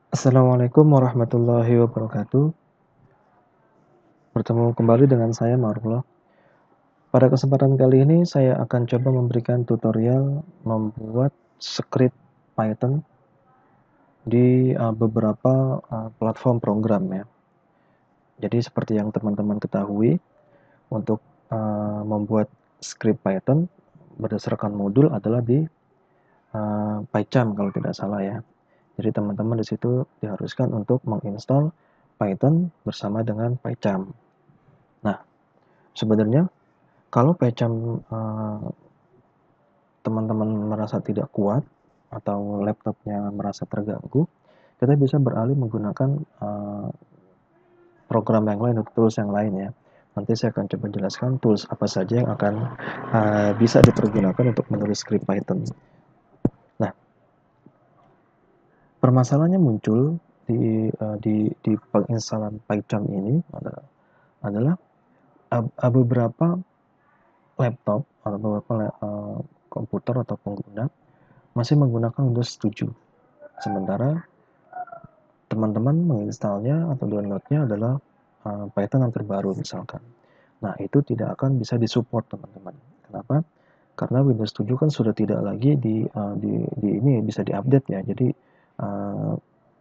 Assalamualaikum warahmatullahi wabarakatuh. Bertemu kembali dengan saya Marullah. Pada kesempatan kali ini saya akan coba memberikan tutorial membuat script Python di beberapa platform program ya. Jadi seperti yang teman-teman ketahui, untuk membuat script Python berdasarkan modul adalah di PyCharm kalau tidak salah ya. Jadi teman-teman di situ diharuskan untuk menginstal Python bersama dengan PyCharm. Nah, sebenarnya kalau PyCharm teman-teman merasa tidak kuat atau laptopnya merasa terganggu, kita bisa beralih menggunakan program yang lain atau tools yang lain ya. Nanti saya akan coba jelaskan tools apa saja yang akan bisa dipergunakan untuk menulis script Python. Nah, permasalahannya muncul di penginstalan PyCharm ini adalah beberapa laptop atau beberapa komputer atau pengguna masih menggunakan Windows 7. Sementara teman-teman menginstalnya atau downloadnya adalah Python yang terbaru misalkan. Nah, itu tidak akan bisa disupport teman-teman. Kenapa? Karena Windows 7 kan sudah tidak lagi di ini bisa diupdate ya. Jadi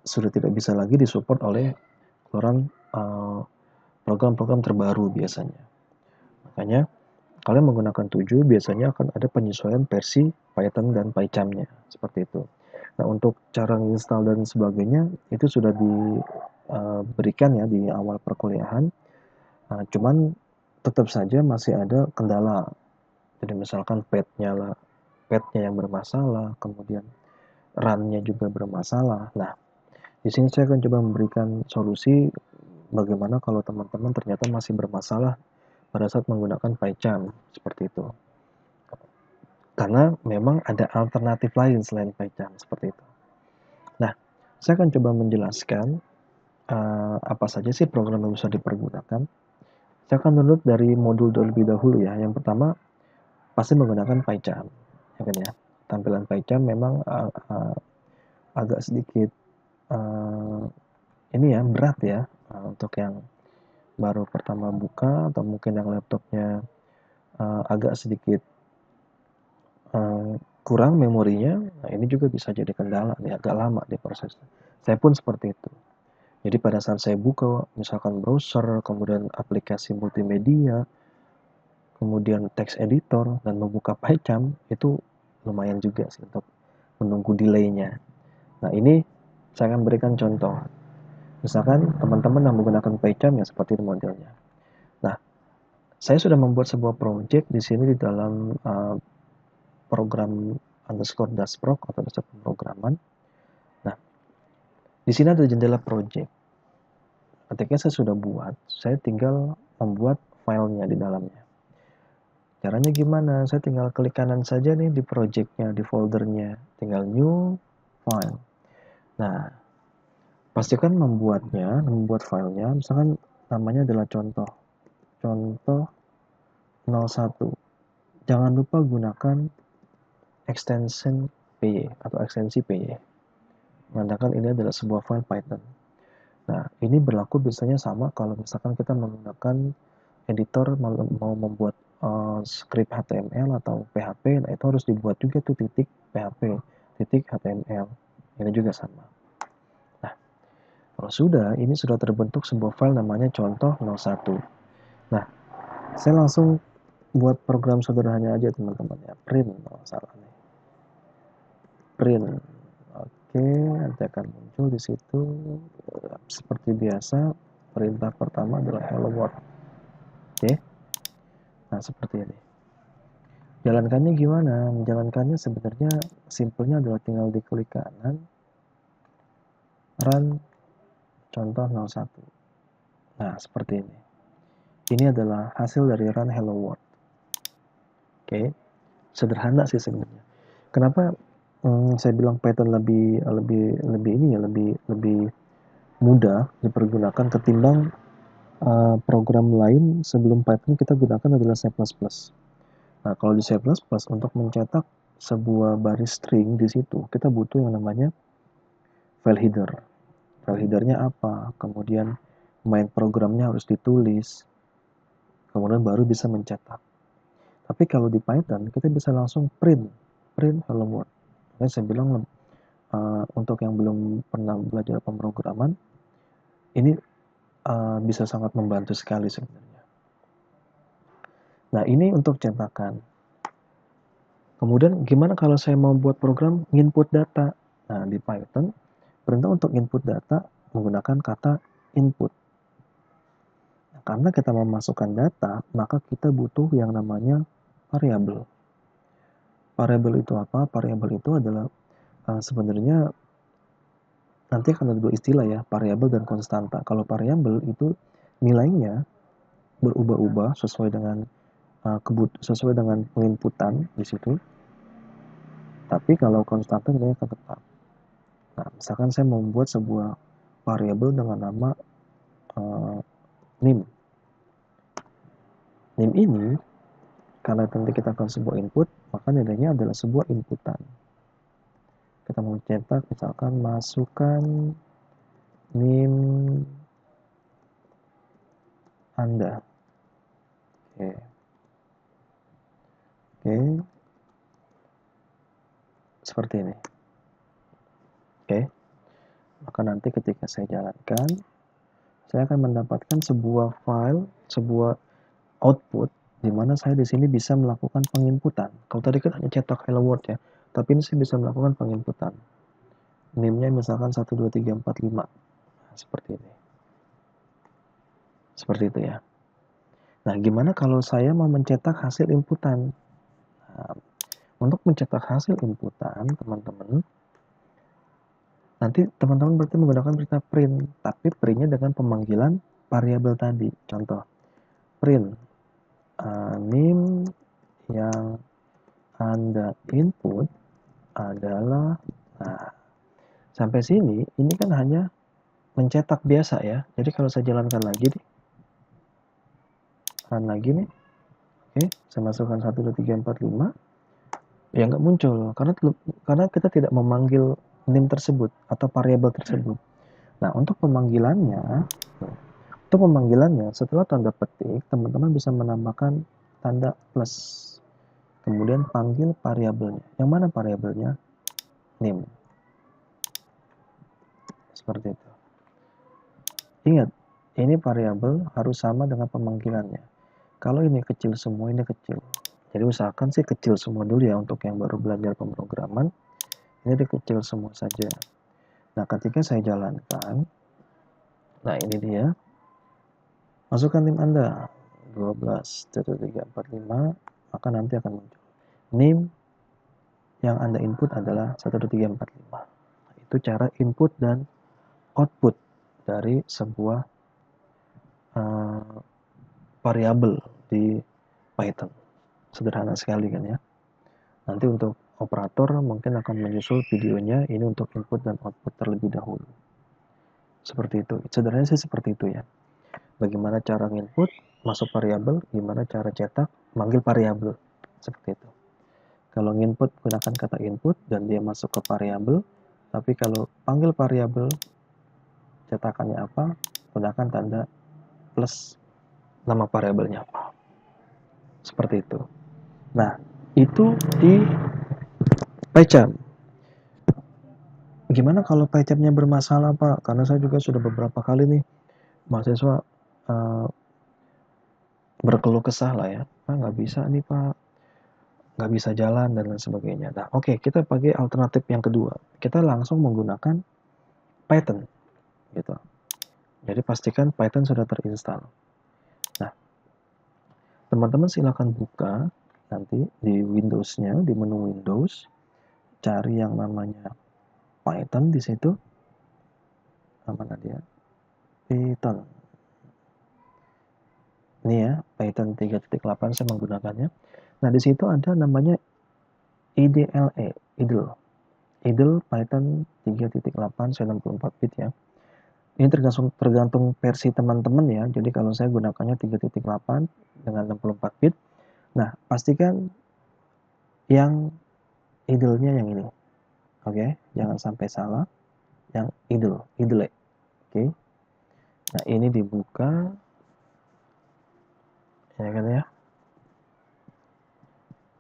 sudah tidak bisa lagi disupport oleh keluaran program-program terbaru biasanya. Makanya kalian menggunakan 7 biasanya akan ada penyesuaian versi Python dan PyCharm-nya seperti itu. Nah, untuk cara install dan sebagainya itu sudah diberikan ya di awal perkuliahan. Cuman tetap saja masih ada kendala. Jadi misalkan pad-nya yang bermasalah, kemudian RAM-nya juga bermasalah. Nah, di sini saya akan coba memberikan solusi bagaimana kalau teman-teman ternyata masih bermasalah pada saat menggunakan PyCharm seperti itu. Karena memang ada alternatif lain selain PyCharm seperti itu. Nah, saya akan coba menjelaskan apa saja sih program yang bisa dipergunakan. Saya akan download dari modul terlebih dahulu ya. Yang pertama pasti menggunakan PyCharm, ya kan ya. Tampilan PyCharm memang agak sedikit ini ya berat ya untuk yang baru pertama buka atau mungkin yang laptopnya agak sedikit kurang memorinya. Nah, ini juga bisa jadi kendala nih, agak lama di prosesnya. Saya pun seperti itu. Jadi pada saat saya buka misalkan browser, kemudian aplikasi multimedia, kemudian text editor dan membuka PyCharm itu lumayan juga sih untuk menunggu delay-nya. Nah, ini saya akan berikan contoh. Misalkan teman-teman yang menggunakan PyCharm ya seperti itu modelnya. Nah, saya sudah membuat sebuah project di sini di dalam program underscore dashboard atau dasar pemrograman. Nah, di sini ada jendela project. Ketika saya sudah buat, saya tinggal membuat filenya di dalamnya. Caranya gimana? Saya tinggal klik kanan saja nih di projectnya, di foldernya. Tinggal new file. Nah, pastikan membuat filenya, misalkan namanya adalah contoh 01. Jangan lupa gunakan extension py atau ekstensi py. Menandakan ini adalah sebuah file Python. Nah, ini berlaku biasanya sama kalau misalkan kita menggunakan editor mau membuat script HTML atau PHP. Nah, itu harus dibuat juga tuh titik PHP, titik HTML. Ini juga sama. Nah, kalau sudah, ini sudah terbentuk sebuah file namanya contoh 01. Nah, saya langsung buat program sederhananya aja teman-teman ya. Print, kalau salah nih. Print. Oke, nanti akan muncul di situ seperti biasa. Perintah pertama adalah hello world. Oke. Nah, seperti ini. Jalankannya gimana? Menjalankannya sebenarnya simpelnya adalah tinggal diklik kanan, run contoh 01. Nah, seperti ini. Ini adalah hasil dari run hello world. Oke. Sederhana sih sebenarnya. Kenapa saya bilang Python lebih mudah dipergunakan ketimbang program lain sebelum Python kita gunakan adalah C++. Nah, kalau di C++ untuk mencetak sebuah baris string di situ kita butuh yang namanya file header. file headernya apa, kemudian main programnya harus ditulis, kemudian baru bisa mencetak. Tapi kalau di Python kita bisa langsung print hello world. Nah, saya bilang untuk yang belum pernah belajar pemrograman, ini bisa sangat membantu sekali sebenarnya. Nah, ini untuk cetakan. Kemudian gimana kalau saya mau buat program input data? Nah, di Python, perintah untuk input data menggunakan kata input. Nah, karena kita memasukkan data, maka kita butuh yang namanya variabel. Variabel itu apa? Variabel itu adalah sebenarnya nanti akan ada dua istilah ya, variabel dan konstanta. Kalau variabel itu nilainya berubah-ubah sesuai dengan sesuai dengan penginputan di situ. Tapi kalau konstanta nilainya akan tetap. Nah, misalkan saya membuat sebuah variabel dengan nama nim. Nim ini karena nanti kita akan sebuah input, maka nilainya adalah sebuah inputan. Kita mau cetak, misalkan masukkan nim Anda. Oke. Seperti ini. Oke. Maka nanti ketika saya jalankan, saya akan mendapatkan sebuah file, sebuah output di mana saya di sini bisa melakukan penginputan. Kalau tadi kan hanya cetak hello world ya, tapi ini saya bisa melakukan penginputan. Name-nya misalkan 1 2 3 4 5. Nah, seperti ini. Seperti itu ya. Nah, gimana kalau saya mau mencetak hasil inputan? Nah, untuk mencetak hasil inputan, teman-teman, nanti teman-teman berarti menggunakan perintah print, tapi printnya dengan pemanggilan variabel tadi. Contoh, print name yang Anda input adalah, nah, sampai sini ini kan hanya mencetak biasa ya. Jadi kalau saya jalankan lagi nih, run lagi nih, oke, saya masukkan 1 2 3 4 5, ya nggak muncul karena kita tidak memanggil name tersebut atau variabel tersebut. Nah, untuk pemanggilannya setelah tanda petik, teman-teman bisa menambahkan tanda plus. Kemudian panggil variabelnya. Yang mana variabelnya? Name. Seperti itu. Ingat, ini variabel harus sama dengan pemanggilannya. Kalau ini kecil semua, ini kecil. Jadi usahakan sih kecil semua dulu ya untuk yang baru belajar pemrograman. Ini kecil semua saja. Nah, ketika saya jalankan, nah ini dia. Masukkan NIM Anda 12 3 4 5, maka nanti akan muncul NIM yang Anda input adalah 1 2 3 4 5. Nah, itu cara input dan output dari sebuah variabel di Python. Sederhana sekali kan ya. Nanti untuk operator mungkin akan menyusul videonya ini untuk input dan output terlebih dahulu. Seperti itu. Sederhananya sih seperti itu ya. Bagaimana cara input, masuk variabel, gimana cara cetak, manggil variabel. Seperti itu. Kalau input gunakan kata input dan dia masuk ke variabel, tapi kalau panggil variabel cetakannya apa, gunakan tanda plus nama variabelnya apa. Seperti itu. Nah, itu di PyCharm. Gimana kalau PyCharm-nya bermasalah, Pak? Karena saya juga sudah beberapa kali nih mahasiswa berkeluh kesah lah ya. Pak, nggak bisa nih, Pak. Nggak bisa jalan dan lain sebagainya. Nah, oke, kita pakai alternatif yang kedua. Kita langsung menggunakan Python, gitu. Jadi pastikan Python sudah terinstall. Nah, teman-teman silakan buka nanti di Windows-nya, di menu Windows, cari yang namanya Python di situ. Mana dia? Python. Ini ya, Python 3.8 saya menggunakannya. Nah, di situ ada namanya IDLE, idle Python 3.8 64 bit ya. Ini tergantung versi teman-teman ya. Jadi kalau saya gunakannya 3.8 dengan 64 bit. Nah, pastikan yang idle-nya yang ini. Oke, jangan sampai salah. Yang idle. Oke. Nah, ini dibuka, ya kan ya.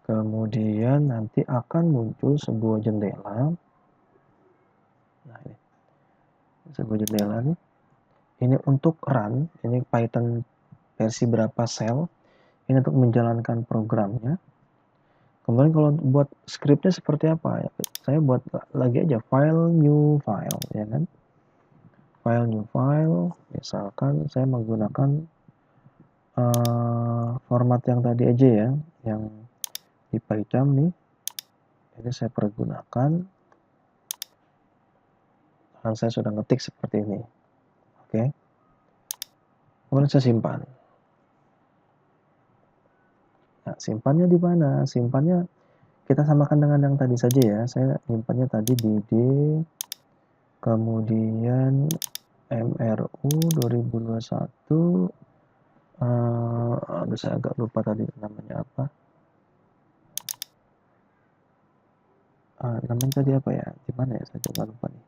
Kemudian nanti akan muncul sebuah jendela. Nah, ini sebuah jendela nih. Ini untuk run, ini Python versi berapa cell. Ini untuk menjalankan programnya. Kemudian kalau buat scriptnya seperti apa ya? Saya buat lagi aja file new file, ya kan? File new file, misalkan saya menggunakan format yang tadi aja ya, yang di PyCharm nih. Ini saya pergunakan, dan saya sudah ngetik seperti ini. Oke. Kemudian saya simpan. Nah, simpannya di mana? Simpannya kita samakan dengan yang tadi saja ya. Saya simpannya tadi di D, kemudian MRU 2021. Aduh, saya agak lupa tadi namanya apa. Namanya tadi apa ya? Di mana ya? Saya juga lupa nih.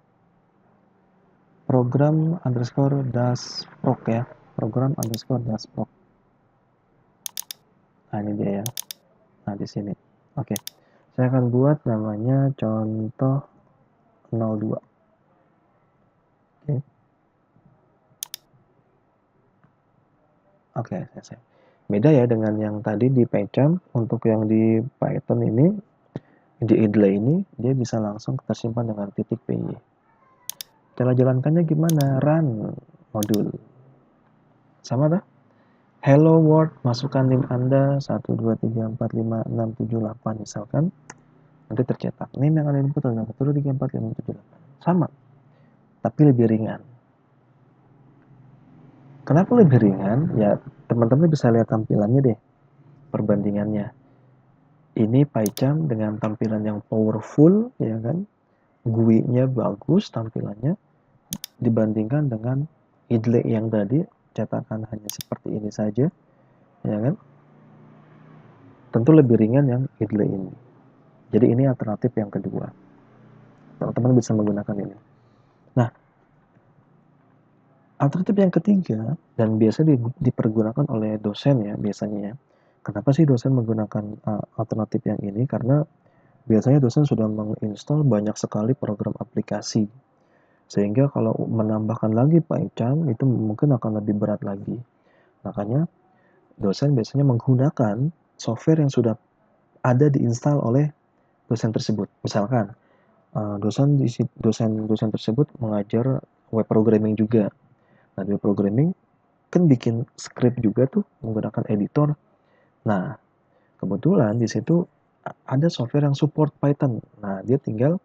Program underscore dashproc ya. Program underscore dashproc. Nah, ini dia ya. Nah, di sini. Oke. Saya akan buat namanya contoh 02. Oke. Oke, selesai. Beda ya dengan yang tadi di PyCharm. Untuk yang di Python ini, di idle ini, dia bisa langsung tersimpan dengan titik .py. Cara jalankannya gimana? Run modul. Sama dah. Hello world, masukkan NIM Anda 123456778 misalkan. Nanti tercetak. NIM yang Anda input adalah 123456778. Sama, tapi lebih ringan. Kenapa lebih ringan? Ya, teman-teman bisa lihat tampilannya deh, perbandingannya. Ini PyCharm dengan tampilan yang powerful, ya kan? GUI-nya bagus tampilannya, dibandingkan dengan idle yang tadi, cetakan hanya seperti ini saja, ya kan? Tentu lebih ringan yang idle ini. Jadi ini alternatif yang kedua. Teman-teman bisa menggunakan ini. Nah, alternatif yang ketiga, dan biasa dipergunakan oleh dosen ya, biasanya ya. Kenapa sih dosen menggunakan alternatif yang ini? Karena biasanya dosen sudah menginstal banyak sekali program aplikasi. Sehingga kalau menambahkan lagi PyCharm, itu mungkin akan lebih berat lagi. Makanya, dosen biasanya menggunakan software yang sudah ada diinstal oleh dosen tersebut. Misalkan, dosen tersebut mengajar web programming juga. Nah, di web programming kan bikin script juga tuh menggunakan editor. Nah, kebetulan di situ ada software yang support Python. Nah, dia tinggal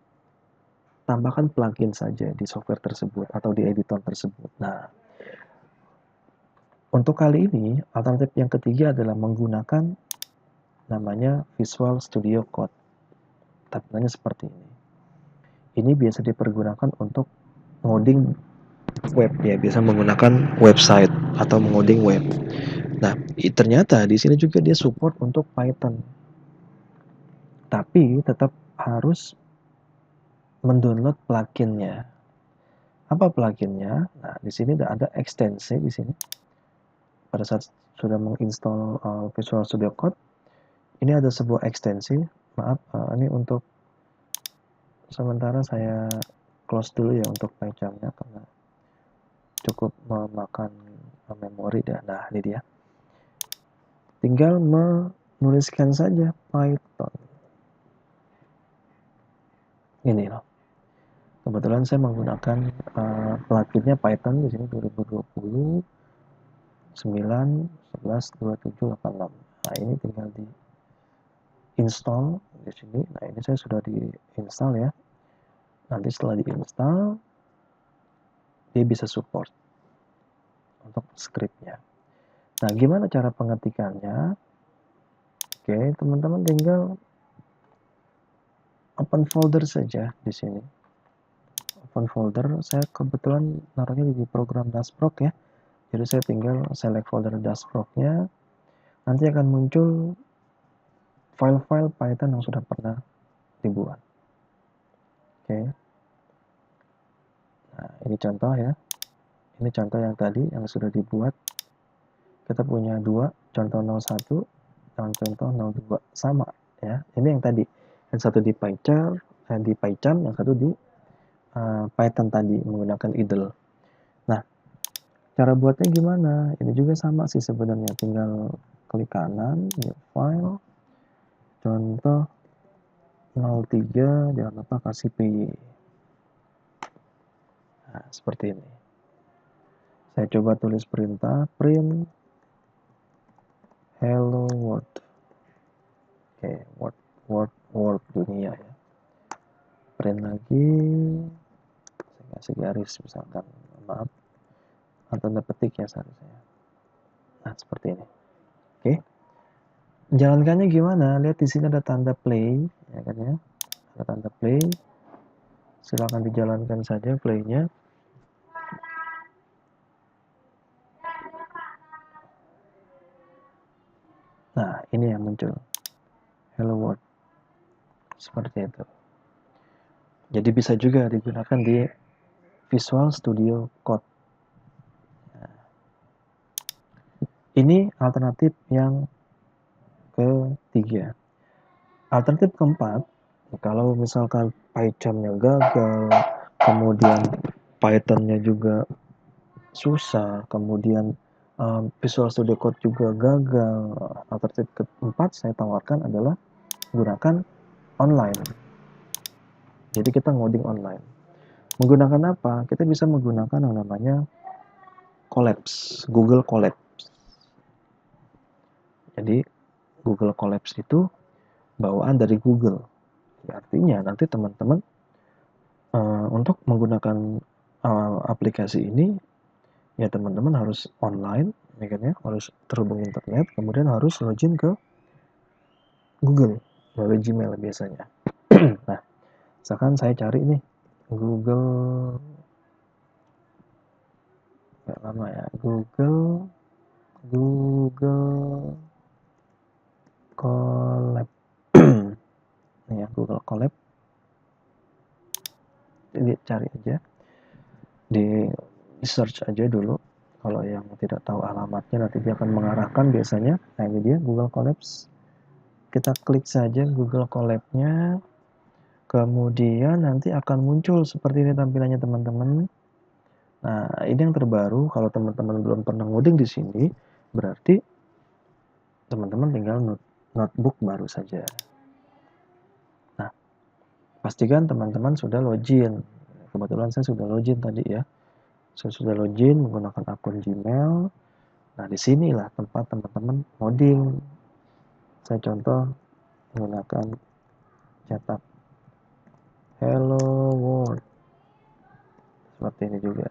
tambahkan plugin saja di software tersebut atau di editor tersebut. Nah, untuk kali ini, alternatif yang ketiga adalah menggunakan namanya Visual Studio Code. Tampilannya seperti ini. Ini biasa dipergunakan untuk ngoding web ya, biasa menggunakan website atau mengoding web. Nah, ternyata di sini juga dia support untuk Python. Tapi tetap harus mendownload pluginnya. Apa pluginnya? Nah, di sini ada ekstensi di sini. Pada saat sudah menginstall Visual Studio Code, ini ada sebuah ekstensi. Maaf, ini untuk sementara saya close dulu ya untuk PyCharm-nya karena cukup memakan memori dan nah ini dia. Tinggal menuliskan saja Python. Ini loh. Kebetulan saya menggunakan pluginnya Python di sini 2020 9 11 27 86. Nah, ini tinggal di install di sini. Nah, ini saya sudah di install ya. Nanti setelah di install dia bisa support untuk scriptnya. Nah, gimana cara pengetikannya? Oke, teman-teman tinggal open folder saja di sini. Open folder, saya kebetulan naruhnya di program dashproc ya. Jadi saya tinggal select folder dashproc-nya. Nanti akan muncul file-file Python yang sudah pernah dibuat. Oke. Nah, ini contoh ya. Ini contoh yang tadi yang sudah dibuat. Kita punya dua, contoh 01 dan contoh 02 sama ya. Ini yang tadi, yang satu di PyChar, di PyCharm, yang satu di Python tadi menggunakan idle. Nah, cara buatnya gimana? Ini juga sama sih sebenarnya, tinggal klik kanan, new file, contoh 03, jangan lupa kasih PY. Nah, seperti ini. Saya coba tulis perintah print hello world. Oke, world dunia ya. Print lagi, saya kasih garis misalkan, maaf, atau tanda petik ya seharusnya. Nah, seperti ini. Oke. Jalankannya gimana? Lihat di sini ada tanda play, ya kan ya? Ada tanda play. Silakan dijalankan saja playnya. Nah, ini yang muncul. Hello World. Seperti itu. Jadi bisa juga digunakan di Visual Studio Code. Nah, ini alternatif yang ketiga. Alternatif keempat, kalau misalkan PyCharm-nya gagal, kemudian Python-nya juga susah, kemudian Visual Studio Code juga gagal, alternatif keempat saya tawarkan adalah gunakan online. Jadi kita ngoding online. Menggunakan apa? Kita bisa menggunakan yang namanya Colabs, Google Colabs. Jadi Google Colabs itu bawaan dari Google. Ya, artinya nanti teman-teman untuk menggunakan aplikasi ini, ya teman-teman harus online, ya kan ya, harus terhubung internet, kemudian harus login ke Google melalui Gmail biasanya. Nah, misalkan saya cari nih Google, nggak lama ya, Google Colab. Ini ya, Google Colab. Jadi cari aja, di search aja dulu. Kalau yang tidak tahu alamatnya nanti dia akan mengarahkan biasanya. Nah, ini dia Google Colabs. Kita klik saja Google Colab-nya. Kemudian nanti akan muncul seperti ini tampilannya teman-teman. Nah, ini yang terbaru. Kalau teman-teman belum pernah ngoding di sini, berarti teman-teman tinggal notebook baru saja. Nah, pastikan teman-teman sudah login. Kebetulan saya sudah login tadi ya. Saya sudah login menggunakan akun Gmail. Nah, disinilah tempat teman-teman ngoding. Saya contoh menggunakan cetak Hello World. Seperti ini juga.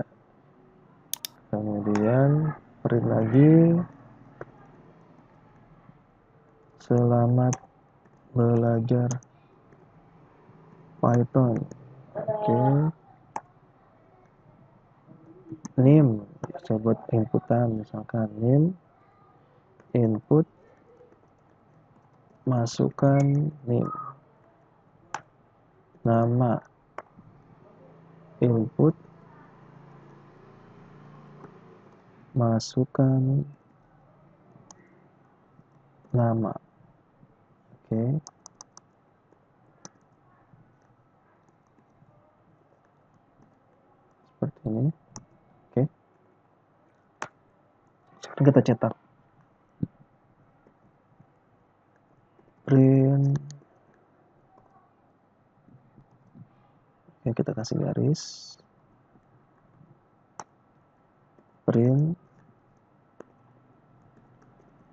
Kemudian print lagi. Selamat belajar Python. Oke. Name. Saya buat inputan. Misalkan name. Input. Masukkan name. Nama. Input. Masukkan nama. Oke. Seperti ini. Oke. Sekarang kita cetak. Print. Oke, kita kasih garis. Print.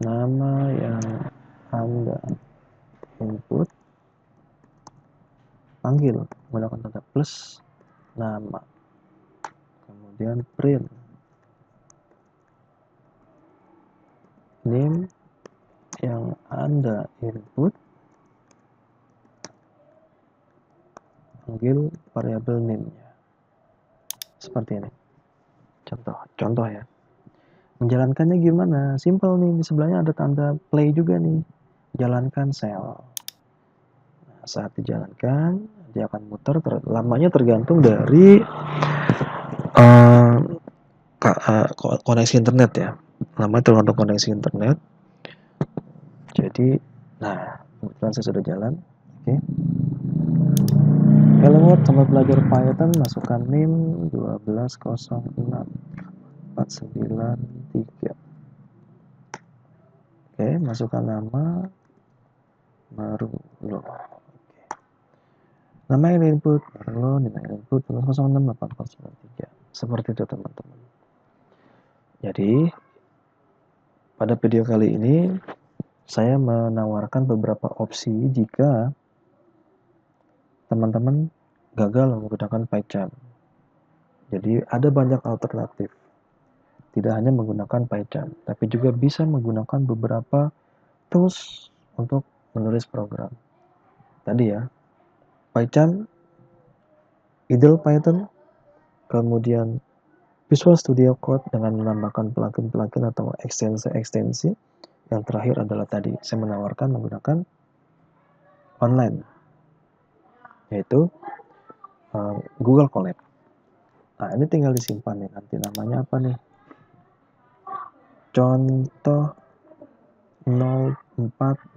Nama yang Anda input, panggil menggunakan tanda plus nama, kemudian print name yang Anda input, panggil variabel name-nya. Seperti ini. Contoh ya. Menjalankannya gimana? Simple nih, di sebelahnya ada tanda play juga nih. Jalankan sel. Nah, saat dijalankan, dia akan muter, lamanya tergantung dari koneksi internet ya. Namanya tergantung koneksi internet. Jadi, nah, kebetulan saya sudah jalan. Oke. Hello world, selamat belajar Python. Masukkan NIM 1206493. Oke, masukkan nama Marlo. Oke. Nama yang input Marlo, nama yang input 1068493. Seperti itu teman-teman. Jadi, pada video kali ini saya menawarkan beberapa opsi jika teman-teman gagal menggunakan PyCharm. Jadi ada banyak alternatif. Tidak hanya menggunakan PyCharm, tapi juga bisa menggunakan beberapa tools untuk menulis program. Tadi ya, PyCharm, Idle Python, kemudian Visual Studio Code dengan menambahkan plugin-plugin atau ekstensi-ekstensi. Yang terakhir adalah tadi, saya menawarkan menggunakan online, yaitu Google Colab. Nah, ini tinggal disimpan nih, nanti namanya apa nih? Contoh 04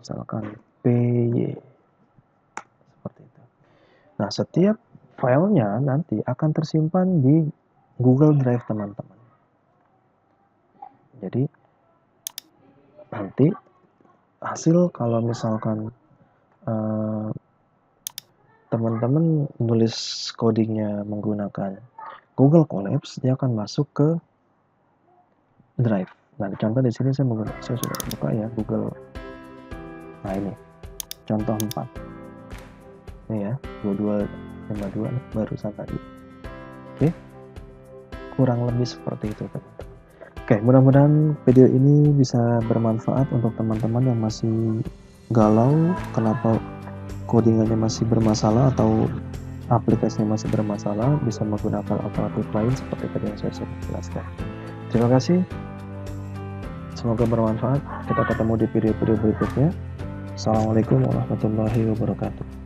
misalkan PY. Seperti itu. Nah, setiap filenya nanti akan tersimpan di Google Drive teman-teman. Jadi nanti hasil kalau misalkan teman-teman nulis codingnya menggunakan Google Colabs, dia akan masuk ke Drive. Nah, contoh di sini saya sudah buka ya Google. Nah, ini contoh 4. Ini ya, 2252 barusan tadi. Oke. Kurang lebih seperti itu, teman-teman. Oke, mudah-mudahan video ini bisa bermanfaat untuk teman-teman yang masih galau kenapa codingannya masih bermasalah atau aplikasinya masih bermasalah, bisa menggunakan alternatif lain seperti tadi yang saya sudah jelaskan. Terima kasih. Semoga bermanfaat. Kita ketemu di video-video berikutnya. Assalamualaikum warahmatullahi wabarakatuh.